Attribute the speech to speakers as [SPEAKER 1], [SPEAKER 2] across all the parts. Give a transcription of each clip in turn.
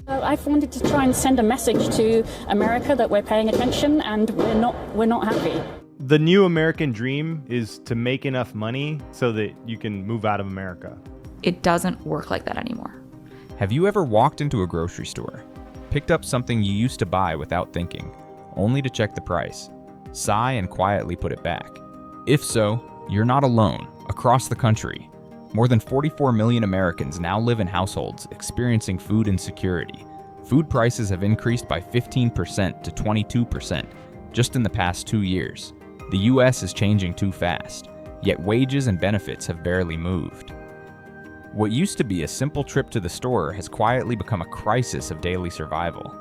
[SPEAKER 1] I've wanted to try and send a message to America that we're paying attention and we're not happy.
[SPEAKER 2] The new American dream is to make enough money so that you can move out of America.
[SPEAKER 3] It doesn't work like that anymore.
[SPEAKER 4] Have you ever walked into a grocery store, picked up something you used to buy without thinking, only to check the price, sigh and quietly put it back? If so, you're not alone. Across the country, more than 44 million Americans now live in households experiencing food insecurity. Food prices have increased by 15% to 22% just in the past 2 years. The US is changing too fast, yet wages and benefits have barely moved. What used to be a simple trip to the store has quietly become a crisis of daily survival.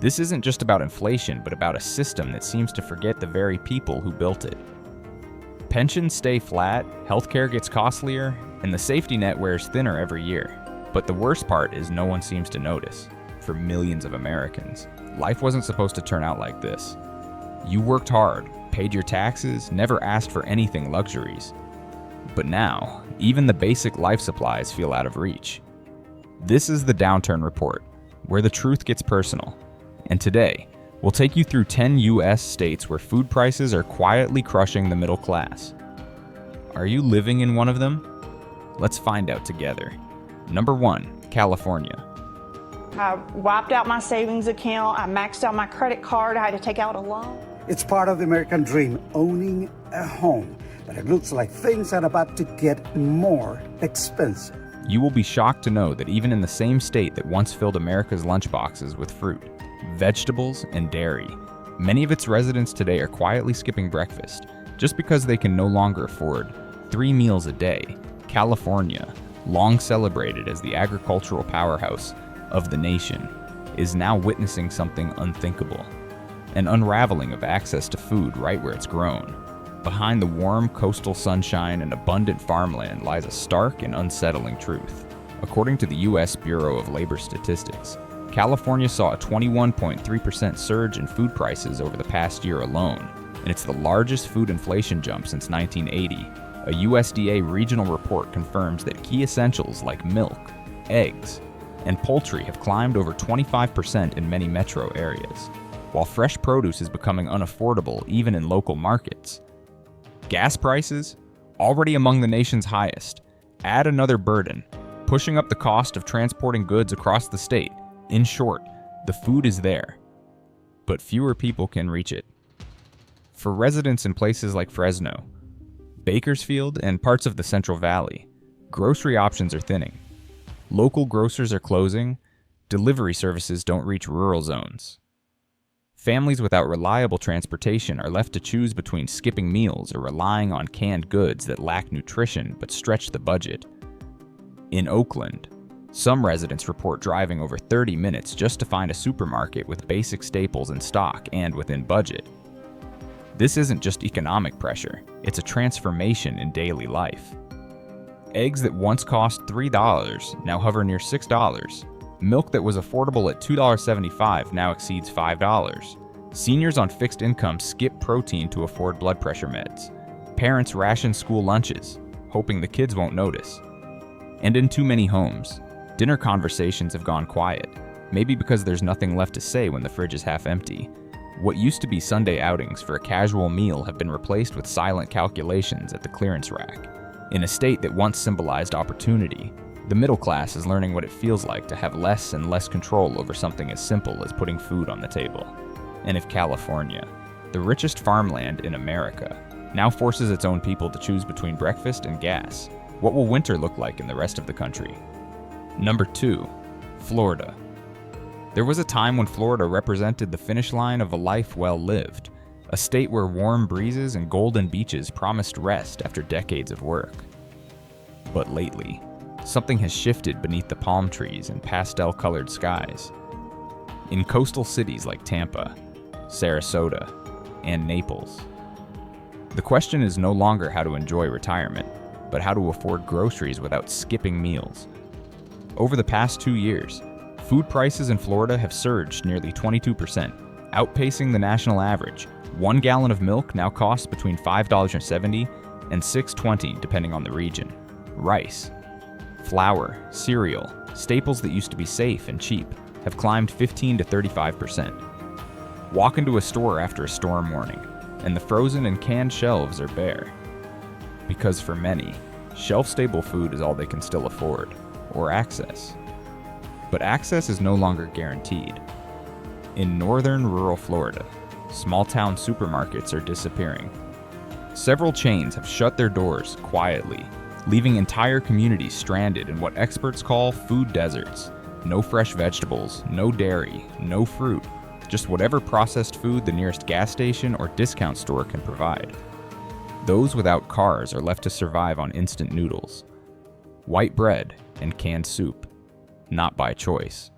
[SPEAKER 4] This isn't just about inflation, but about a system that seems to forget the very people who built it. Pensions stay flat, healthcare gets costlier, and the safety net wears thinner every year. But the worst part is no one seems to notice. For millions of Americans, life wasn't supposed to turn out like this. You worked hard, paid your taxes, never asked for anything luxuries. But now, even the basic life supplies feel out of reach. This is the Downturn Report, where the truth gets personal. And today, we'll take you through 10 US states where food prices are quietly crushing the middle class. Are you living in one of them? Let's find out together. Number 1, California.
[SPEAKER 5] I wiped out my savings account. I maxed out my credit card. I had to take out a loan.
[SPEAKER 6] It's part of the American dream, owning a home. But it looks like things are about to get more expensive.
[SPEAKER 4] You will be shocked to know that even in the same state that once filled America's lunchboxes with fruit, vegetables, and dairy, many of its residents today are quietly skipping breakfast just because they can no longer afford 3 meals a day. California, long celebrated as the agricultural powerhouse of the nation, is now witnessing something unthinkable: an unraveling of access to food right where it's grown. Behind the warm coastal sunshine and abundant farmland lies a stark and unsettling truth. According to the U.S. Bureau of Labor Statistics, California saw a 21.3% surge in food prices over the past year alone, and it's the largest food inflation jump since 1980. A USDA regional report confirms that key essentials like milk, eggs, and poultry have climbed over 25% in many metro areas, while fresh produce is becoming unaffordable even in local markets. Gas prices, already among the nation's highest, add another burden, pushing up the cost of transporting goods across the state. In short, the food is there, but fewer people can reach it. For residents in places like Fresno, Bakersfield, and parts of the Central Valley, grocery options are thinning. Local grocers are closing, delivery services don't reach rural zones. Families without reliable transportation are left to choose between skipping meals or relying on canned goods that lack nutrition but stretch the budget. In Oakland, some residents report driving over 30 minutes just to find a supermarket with basic staples in stock and within budget. This isn't just economic pressure, it's a transformation in daily life. Eggs that once cost $3 now hover near $6. Milk that was affordable at $2.75 now exceeds $5. Seniors on fixed incomes skip protein to afford blood pressure meds. Parents ration school lunches, hoping the kids won't notice. And in too many homes, dinner conversations have gone quiet, maybe because there's nothing left to say when the fridge is half empty. What used to be Sunday outings for a casual meal have been replaced with silent calculations at the clearance rack. In a state that once symbolized opportunity, the middle class is learning what it feels like to have less and less control over something as simple as putting food on the table. And if California, the richest farmland in America, now forces its own people to choose between breakfast and gas, what will winter look like in the rest of the country? Number 2, Florida. There was a time when Florida represented the finish line of a life well lived, a state where warm breezes and golden beaches promised rest after decades of work. But lately, something has shifted beneath the palm trees and pastel-colored skies. In coastal cities like Tampa, Sarasota, and Naples, the question is no longer how to enjoy retirement, but how to afford groceries without skipping meals. Over the past 2 years, food prices in Florida have surged nearly 22%, outpacing the national average. 1 gallon of milk now costs between $5.70 and $6.20 depending on the region. Rice, flour, cereal, staples that used to be safe and cheap have climbed 15 to 35%. Walk into a store after a storm warning, and the frozen and canned shelves are bare. Because for many, shelf-stable food is all they can still afford, or access. But access is no longer guaranteed. In northern rural Florida, small-town supermarkets are disappearing. Several chains have shut their doors quietly, leaving entire communities stranded in what experts call food deserts. No fresh vegetables, no dairy, no fruit, just whatever processed food the nearest gas station or discount store can provide. Those without cars are left to survive on instant noodles, white bread, and canned soup, not by choice,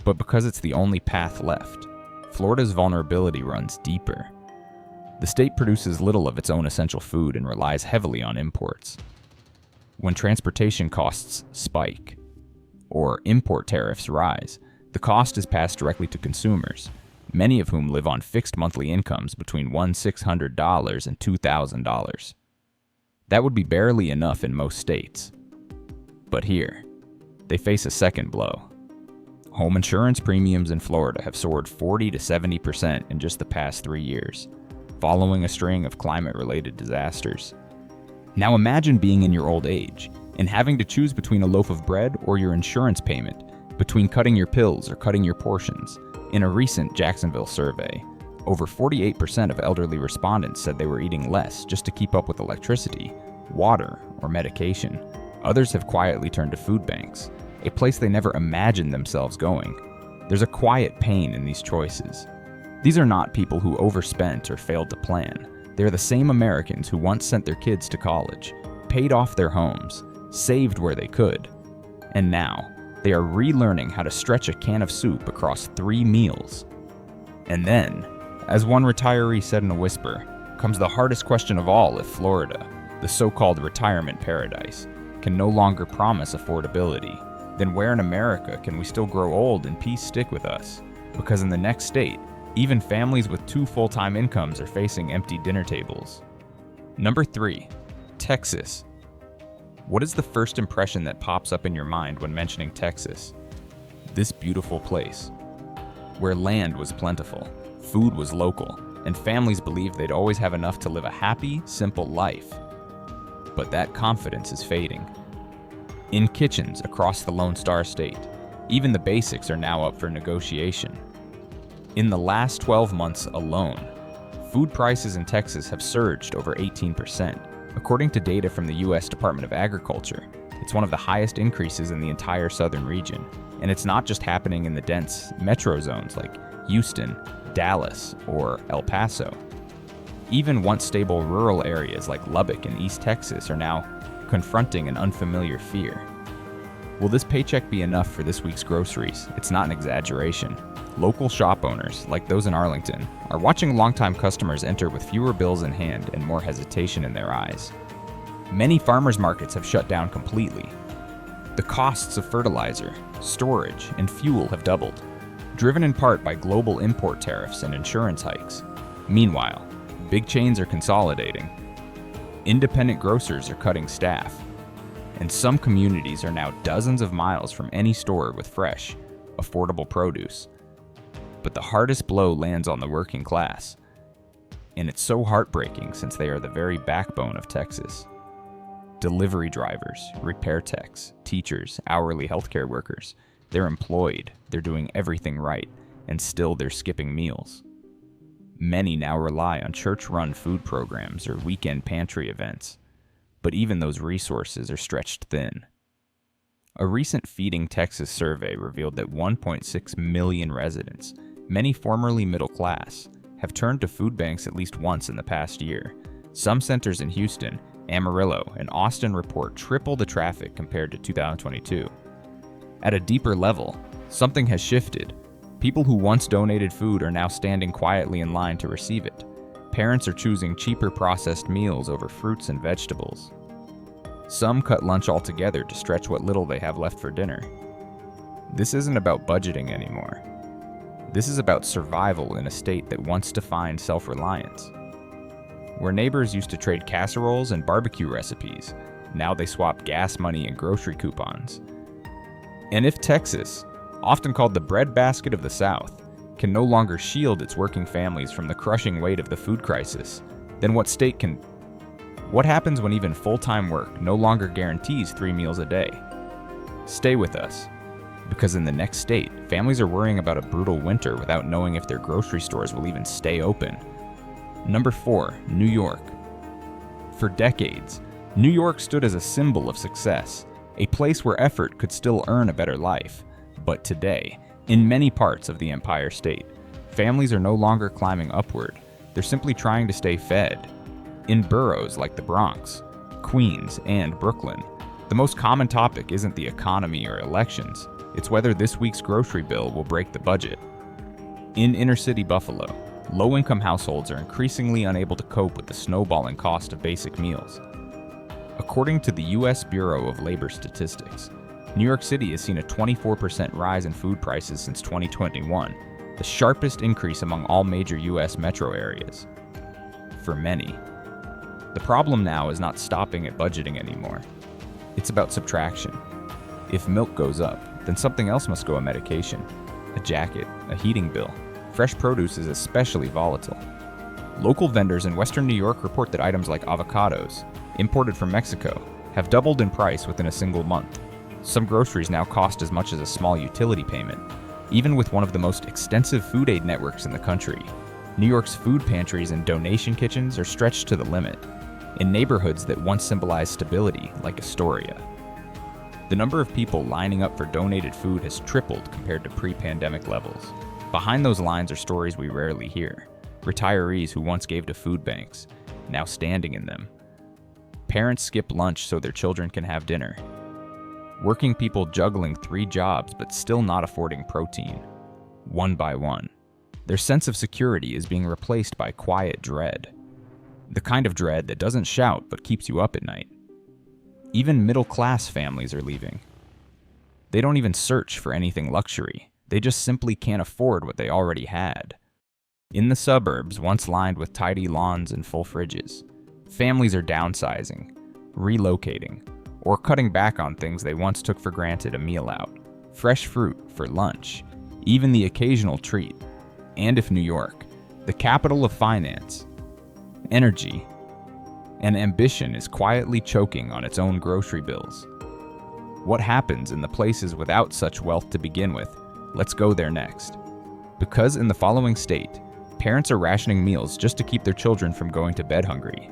[SPEAKER 4] but because it's the only path left. Florida's vulnerability runs deeper. The state produces little of its own essential food and relies heavily on imports. When transportation costs spike, or import tariffs rise, the cost is passed directly to consumers, many of whom live on fixed monthly incomes between $1,600 and $2,000. That would be barely enough in most states. But here, they face a second blow. Home insurance premiums in Florida have soared 40 to 70% in just the past 3 years, following a string of climate-related disasters. Now imagine being in your old age and having to choose between a loaf of bread or your insurance payment, between cutting your pills or cutting your portions. In a recent Jacksonville survey, over 48% of elderly respondents said they were eating less just to keep up with electricity, water, or medication. Others have quietly turned to food banks, a place they never imagined themselves going. There's a quiet pain in these choices. These are not people who overspent or failed to plan. They are the same Americans who once sent their kids to college, paid off their homes, saved where they could, and now they are relearning how to stretch a can of soup across 3 meals. And then, as one retiree said in a whisper, comes the hardest question of all if Florida, the so-called retirement paradise, can no longer promise affordability. Then where in America can we still grow old and peace stick with us? Because in the next state, even families with 2 full-time incomes are facing empty dinner tables. Number 3, Texas. What is the first impression that pops up in your mind when mentioning Texas? This beautiful place, where land was plentiful, food was local, and families believed they'd always have enough to live a happy, simple life. But that confidence is fading. In kitchens across the Lone Star State, even the basics are now up for negotiation. In the last 12 months alone, food prices in Texas have surged over 18%. According to data from the U.S. Department of Agriculture, it's one of the highest increases in the entire southern region. And it's not just happening in the dense metro zones like Houston, Dallas, or El Paso. Even once stable rural areas like Lubbock and East Texas are now confronting an unfamiliar fear. Will this paycheck be enough for this week's groceries? It's not an exaggeration. Local shop owners, like those in Arlington, are watching longtime customers enter with fewer bills in hand and more hesitation in their eyes. Many farmers markets have shut down completely. The costs of fertilizer, storage, and fuel have doubled, driven in part by global import tariffs and insurance hikes. Meanwhile, big chains are consolidating. Independent grocers are cutting staff. And some communities are now dozens of miles from any store with fresh, affordable produce. But the hardest blow lands on the working class. And it's so heartbreaking since they are the very backbone of Texas. Delivery drivers, repair techs, teachers, hourly healthcare workers, they're employed, they're doing everything right, and still they're skipping meals. Many now rely on church-run food programs or weekend pantry events, but even those resources are stretched thin. A recent Feeding Texas survey revealed that 1.6 million residents, many formerly middle class, have turned to food banks at least once in the past year. Some centers in Houston, Amarillo, and Austin report triple the traffic compared to 2022. At a deeper level, something has shifted. People who once donated food are now standing quietly in line to receive it. Parents are choosing cheaper processed meals over fruits and vegetables. Some cut lunch altogether to stretch what little they have left for dinner. This isn't about budgeting anymore. This is about survival in a state that once defined self-reliance. Where neighbors used to trade casseroles and barbecue recipes, now they swap gas money and grocery coupons. And if Texas, often called the breadbasket of the South, can no longer shield its working families from the crushing weight of the food crisis, then what state can? What happens when even full-time work no longer guarantees 3 meals a day? Stay with us, because in the next state, families are worrying about a brutal winter without knowing if their grocery stores will even stay open. Number 4, New York. For decades, New York stood as a symbol of success, a place where effort could still earn a better life. But today, in many parts of the Empire State, families are no longer climbing upward, they're simply trying to stay fed. In boroughs like the Bronx, Queens, and Brooklyn, the most common topic isn't the economy or elections, it's whether this week's grocery bill will break the budget. In inner-city Buffalo, low-income households are increasingly unable to cope with the snowballing cost of basic meals. According to the U.S. Bureau of Labor Statistics, New York City has seen a 24% rise in food prices since 2021, the sharpest increase among all major U.S. metro areas. For many, the problem now is not stopping at budgeting anymore. It's about subtraction. If milk goes up, then something else must go: a medication, a jacket, a heating bill. Fresh produce is especially volatile. Local vendors in Western New York report that items like avocados, imported from Mexico, have doubled in price within a single month. Some groceries now cost as much as a small utility payment. Even with one of the most extensive food aid networks in the country, New York's food pantries and donation kitchens are stretched to the limit, in neighborhoods that once symbolized stability, like Astoria. The number of people lining up for donated food has tripled compared to pre-pandemic levels. Behind those lines are stories we rarely hear. Retirees who once gave to food banks, now standing in them. Parents skip lunch so their children can have dinner. Working people juggling 3 jobs but still not affording protein. One by one, their sense of security is being replaced by quiet dread. The kind of dread that doesn't shout but keeps you up at night. Even middle-class families are leaving. They don't even search for anything luxury. They just simply can't afford what they already had. In the suburbs, once lined with tidy lawns and full fridges, families are downsizing, relocating, or cutting back on things they once took for granted: a meal out, fresh fruit for lunch, even the occasional treat. And if New York, the capital of finance, energy, and ambition, is quietly choking on its own grocery bills, what happens in the places without such wealth to begin with? Let's go there next. Because in the following state, parents are rationing meals just to keep their children from going to bed hungry.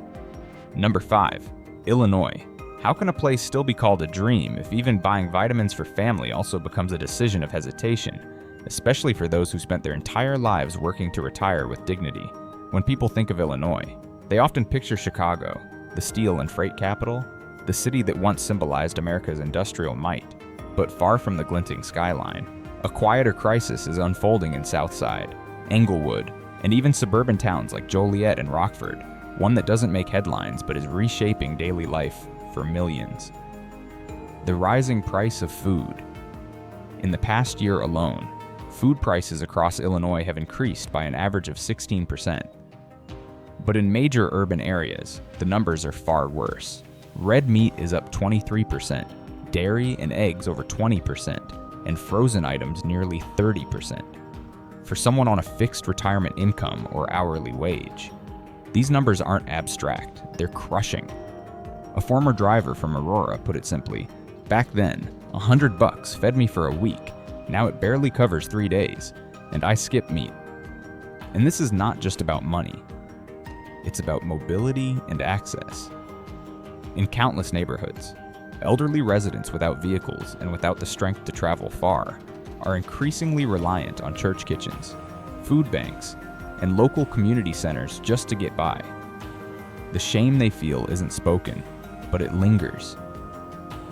[SPEAKER 4] Number 5, Illinois. How can a place still be called a dream if even buying vitamins for family also becomes a decision of hesitation, especially for those who spent their entire lives working to retire with dignity? When people think of Illinois, they often picture Chicago, the steel and freight capital, the city that once symbolized America's industrial might. But far from the glinting skyline, a quieter crisis is unfolding in Southside, Englewood, and even suburban towns like Joliet and Rockford, one that doesn't make headlines but is reshaping daily life for millions. The rising price of food. In the past year alone, food prices across Illinois have increased by an average of 16%. But in major urban areas, the numbers are far worse. Red meat is up 23%, dairy and eggs over 20%, and frozen items nearly 30%. For someone on a fixed retirement income or hourly wage, these numbers aren't abstract, they're crushing. A former driver from Aurora put it simply: back then, $100 fed me for a week, now it barely covers 3 days, and I skip meat. And this is not just about money. It's about mobility and access. In countless neighborhoods, elderly residents without vehicles and without the strength to travel far are increasingly reliant on church kitchens, food banks, and local community centers just to get by. The shame they feel isn't spoken, but it lingers.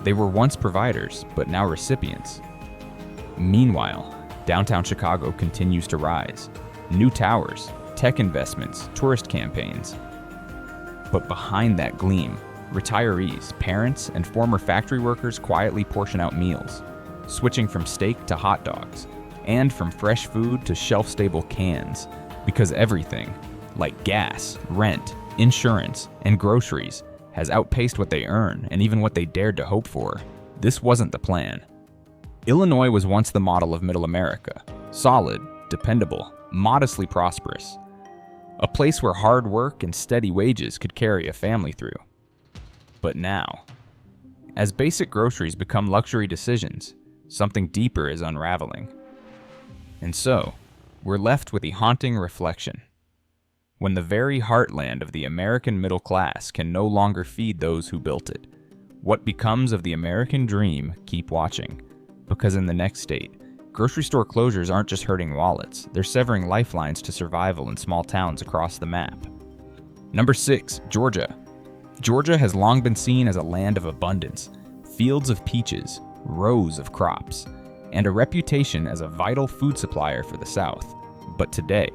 [SPEAKER 4] They were once providers, but now recipients. Meanwhile, downtown Chicago continues to rise. New towers, tech investments, tourist campaigns. But behind that gleam, retirees, parents, and former factory workers quietly portion out meals, switching from steak to hot dogs, and from fresh food to shelf-stable cans, because everything, like gas, rent, insurance, and groceries, has outpaced what they earn and even what they dared to hope for. This wasn't the plan. Illinois was once the model of Middle America, solid, dependable, modestly prosperous. A place where hard work and steady wages could carry a family through. But now, as basic groceries become luxury decisions, something deeper is unraveling. And so, we're left with the haunting reflection. When the very heartland of the American middle class can no longer feed those who built it, what becomes of the American dream? Keep watching. Because in the next state, grocery store closures aren't just hurting wallets, they're severing lifelines to survival in small towns across the map. Number 6, Georgia. Georgia has long been seen as a land of abundance, fields of peaches, rows of crops, and a reputation as a vital food supplier for the South. But today,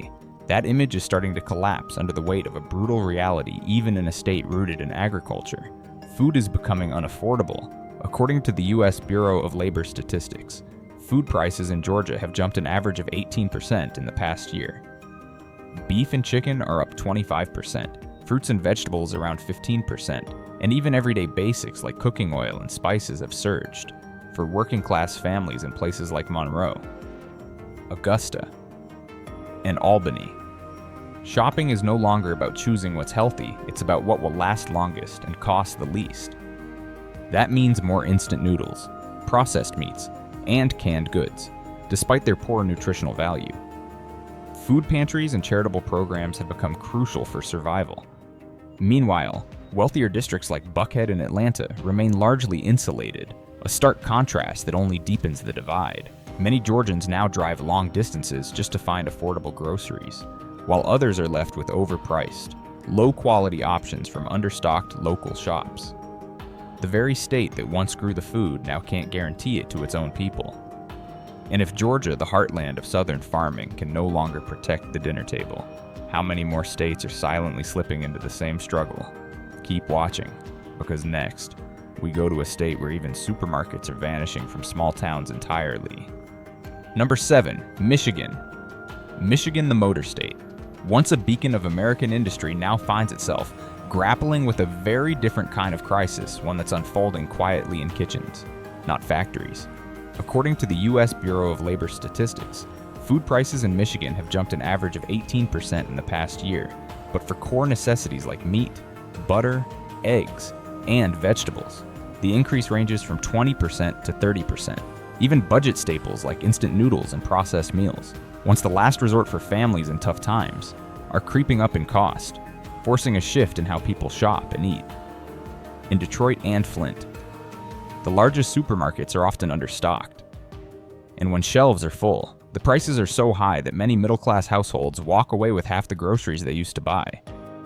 [SPEAKER 4] that image is starting to collapse under the weight of a brutal reality even in a state rooted in agriculture. Food is becoming unaffordable. According to the U.S. Bureau of Labor Statistics, food prices in Georgia have jumped an average of 18% in the past year. Beef and chicken are up 25%, fruits and vegetables around 15%, and even everyday basics like cooking oil and spices have surged for working-class families in places like Monroe, Augusta, and Albany. Shopping is no longer about choosing what's healthy, it's about what will last longest and cost the least. That means more instant noodles, processed meats, and canned goods, despite their poor nutritional value. Food pantries and charitable programs have become crucial for survival. Meanwhile, wealthier districts like Buckhead and Atlanta remain largely insulated, a stark contrast that only deepens the divide. Many Georgians now drive long distances just to find affordable groceries, while others are left with overpriced, low-quality options from understocked local shops. The very state that once grew the food now can't guarantee it to its own people. And if Georgia, the heartland of southern farming, can no longer protect the dinner table, how many more states are silently slipping into the same struggle? Keep watching, because next, we go to a state where even supermarkets are vanishing from small towns entirely. Number 7, Michigan. Michigan, the motor state. Once a beacon of American industry, now finds itself grappling with a very different kind of crisis, one that's unfolding quietly in kitchens, not factories. According to the U.S. Bureau of Labor Statistics, food prices in Michigan have jumped an average of 18% in the past year, but for core necessities like meat, butter, eggs, and vegetables, the increase ranges from 20% to 30%. Even budget staples like instant noodles and processed meals, once the last resort for families in tough times, are creeping up in cost, forcing a shift in how people shop and eat. In Detroit and Flint, the largest supermarkets are often understocked. And when shelves are full, the prices are so high that many middle-class households walk away with half the groceries they used to buy.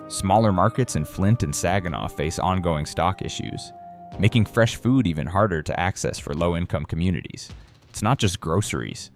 [SPEAKER 4] Smaller markets in Flint and Saginaw face ongoing stock issues, making fresh food even harder to access for low-income communities. It's not just groceries.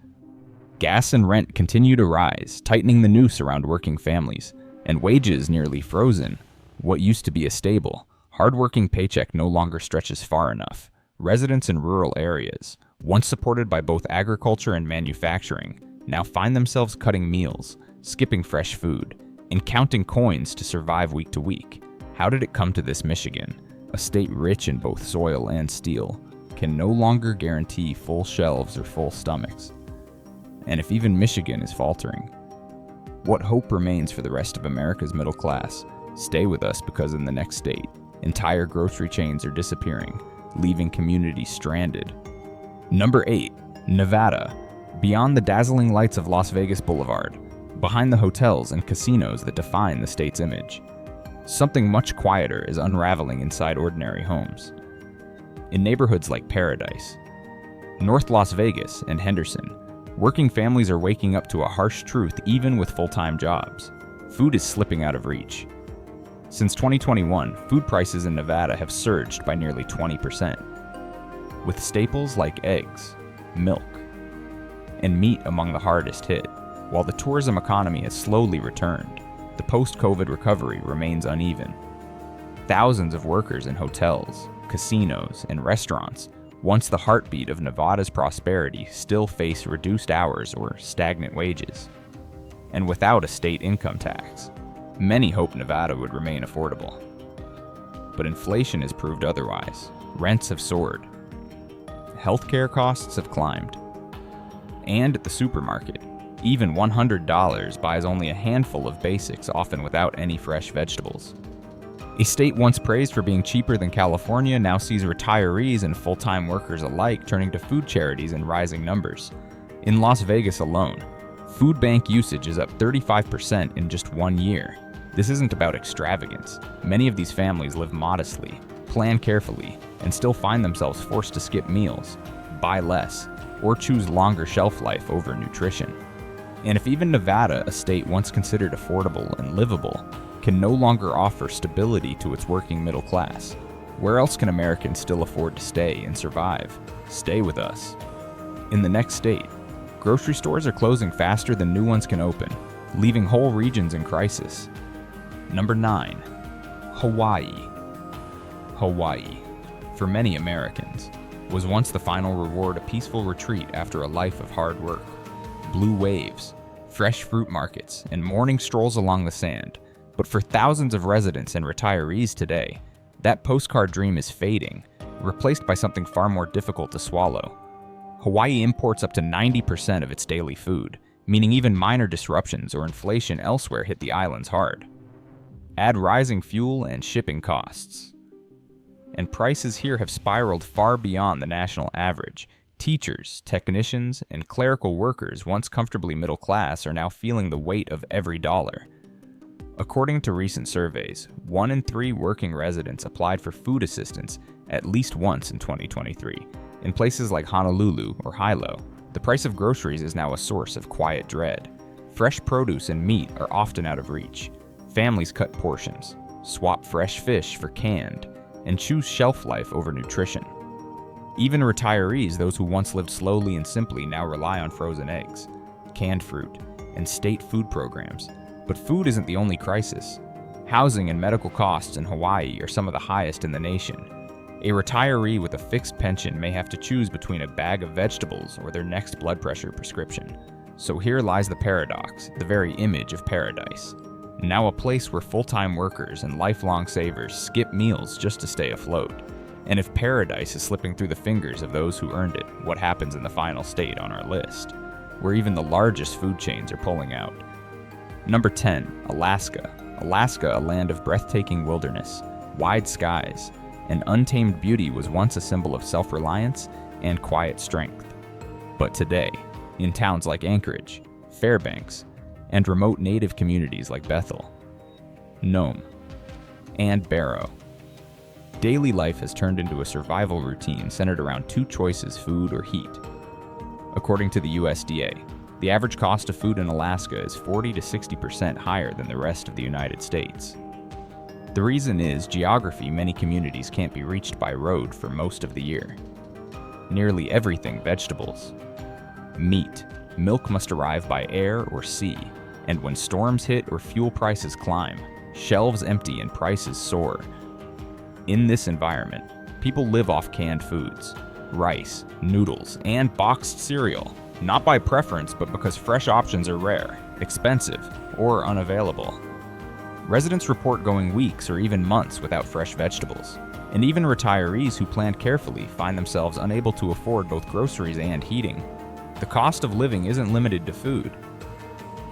[SPEAKER 4] Gas and rent continue to rise, tightening the noose around working families, and wages nearly frozen. What used to be a stable, hard-working paycheck no longer stretches far enough. Residents in rural areas, once supported by both agriculture and manufacturing, now find themselves cutting meals, skipping fresh food, and counting coins to survive week to week. How did it come to this? Michigan, a state rich in both soil and steel, can no longer guarantee full shelves or full stomachs. And if even Michigan is faltering, what hope remains for the rest of America's middle class? Stay with us, because in the next state, entire grocery chains are disappearing, leaving communities stranded. Number 8, Nevada. Beyond the dazzling lights of Las Vegas Boulevard, behind the hotels and casinos that define the state's image, something much quieter is unraveling inside ordinary homes. In neighborhoods like Paradise, North Las Vegas, and Henderson, working families are waking up to a harsh truth even with full-time jobs. Food is slipping out of reach. Since 2021, food prices in Nevada have surged by nearly 20%, with staples like eggs, milk, and meat among the hardest hit. While the tourism economy has slowly returned, the post-COVID recovery remains uneven. Thousands of workers in hotels, casinos, and restaurants, once the heartbeat of Nevada's prosperity, still face reduced hours or stagnant wages. And without a state income tax, many hope Nevada would remain affordable. But inflation has proved otherwise. Rents have soared. healthcare costs have climbed. And at the supermarket, even $100 buys only a handful of basics, often without any fresh vegetables. A state once praised for being cheaper than California now sees retirees and full-time workers alike turning to food charities in rising numbers. In Las Vegas alone, food bank usage is up 35% in just 1 year. This isn't about extravagance. Many of these families live modestly, plan carefully, and still find themselves forced to skip meals, buy less, or choose longer shelf life over nutrition. And if even Nevada, a state once considered affordable and livable, can no longer offer stability to its working middle class, where else can Americans still afford to stay and survive? Stay with us. In the next state, grocery stores are closing faster than new ones can open, leaving whole regions in crisis. Number 9. Hawaii. Hawaii, for many Americans, was once the final reward, a peaceful retreat after a life of hard work. Blue waves, fresh fruit markets, and morning strolls along the sand. But for thousands of residents and retirees today, that postcard dream is fading, replaced by something far more difficult to swallow. Hawaii imports up to 90% of its daily food, meaning even minor disruptions or inflation elsewhere hit the islands hard. Add rising fuel and shipping costs, and prices here have spiraled far beyond the national average. Teachers, technicians, and clerical workers, once comfortably middle class, are now feeling the weight of every dollar. According to recent surveys, 1 in 3 working residents applied for food assistance at least once in 2023. In places like Honolulu or Hilo, the price of groceries is now a source of quiet dread. Fresh produce and meat are often out of reach. Families cut portions, swap fresh fish for canned, and choose shelf life over nutrition. Even retirees, those who once lived slowly and simply, now rely on frozen eggs, canned fruit, and state food programs. But food isn't the only crisis. Housing and medical costs in Hawaii are some of the highest in the nation. A retiree with a fixed pension may have to choose between a bag of vegetables or their next blood pressure prescription. So here lies the paradox, the very image of paradise. Now a place where full-time workers and lifelong savers skip meals just to stay afloat. And if paradise is slipping through the fingers of those who earned it, what happens in the final state on our list, where even the largest food chains are pulling out? Number 10, Alaska. Alaska, a land of breathtaking wilderness, wide skies, and untamed beauty, was once a symbol of self-reliance and quiet strength. But today, in towns like Anchorage, Fairbanks, and remote native communities like Bethel, Nome, and Barrow, daily life has turned into a survival routine centered around 2 choices: food or heat. According to the USDA, the average cost of food in Alaska is 40 to 60% higher than the rest of the United States. The reason is geography. Many communities can't be reached by road for most of the year. Nearly everything vegetables. Meat. Milk must arrive by air or sea, and when storms hit or fuel prices climb, shelves empty and prices soar. In this environment, people live off canned foods, rice, noodles, and boxed cereal. Not by preference, but because fresh options are rare, expensive, or unavailable. Residents report going weeks or even months without fresh vegetables. And even retirees who planned carefully find themselves unable to afford both groceries and heating. The cost of living isn't limited to food.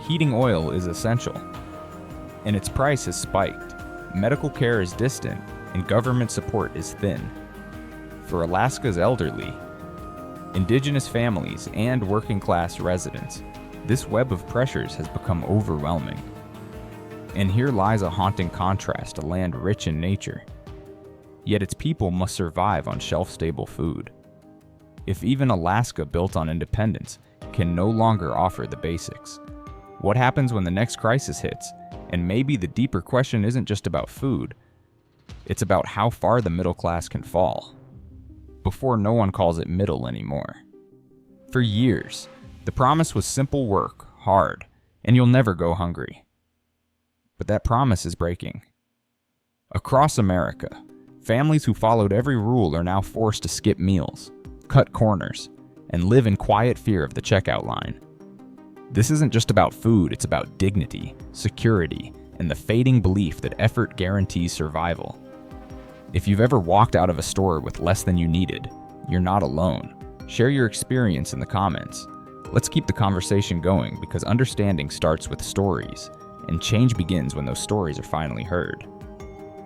[SPEAKER 4] Heating oil is essential, and its price has spiked. Medical care is distant, and government support is thin. For Alaska's elderly, indigenous families, and working-class residents, this web of pressures has become overwhelming. And here lies a haunting contrast, a land rich in nature. Yet its people must survive on shelf-stable food. If even Alaska, built on independence, can no longer offer the basics, what happens when the next crisis hits? And maybe the deeper question isn't just about food, it's about how far the middle class can fall, before no one calls it middle anymore. For years, the promise was simple work, hard, and you'll never go hungry. But that promise is breaking. Across America, families who followed every rule are now forced to skip meals, cut corners, and live in quiet fear of the checkout line. This isn't just about food, it's about dignity, security, and the fading belief that effort guarantees survival. If you've ever walked out of a store with less than you needed, you're not alone. Share your experience in the comments. Let's keep the conversation going because understanding starts with stories, and change begins when those stories are finally heard.